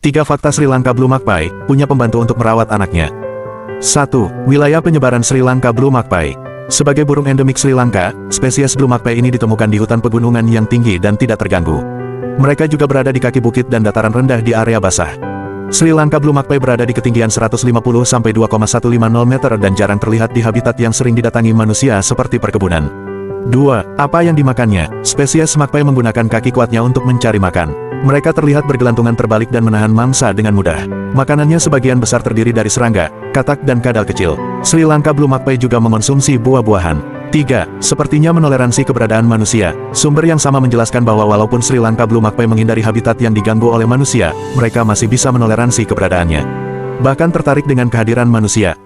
3 fakta Sri Lanka Blue Magpie punya pembantu untuk merawat anaknya. 1. Wilayah penyebaran Sri Lanka Blue Magpie. Sebagai burung endemik Sri Lanka, spesies Blue Magpie ini ditemukan di hutan pegunungan yang tinggi dan tidak terganggu. Mereka juga berada di kaki bukit dan dataran rendah di area basah. Sri Lanka Blue Magpie berada di ketinggian 150-2,150 meter dan jarang terlihat di habitat yang sering didatangi manusia seperti perkebunan. 2. Apa yang dimakannya? Spesies magpie menggunakan kaki kuatnya untuk mencari makan. Mereka terlihat bergelantungan terbalik dan menahan mangsa dengan mudah. Makanannya sebagian besar terdiri dari serangga, katak dan kadal kecil. Sri Lanka Blue Magpie juga mengonsumsi buah-buahan. 3. Sepertinya menoleransi keberadaan manusia. Sumber yang sama menjelaskan bahwa walaupun Sri Lanka Blue Magpie menghindari habitat yang diganggu oleh manusia, mereka masih bisa menoleransi keberadaannya. Bahkan tertarik dengan kehadiran manusia.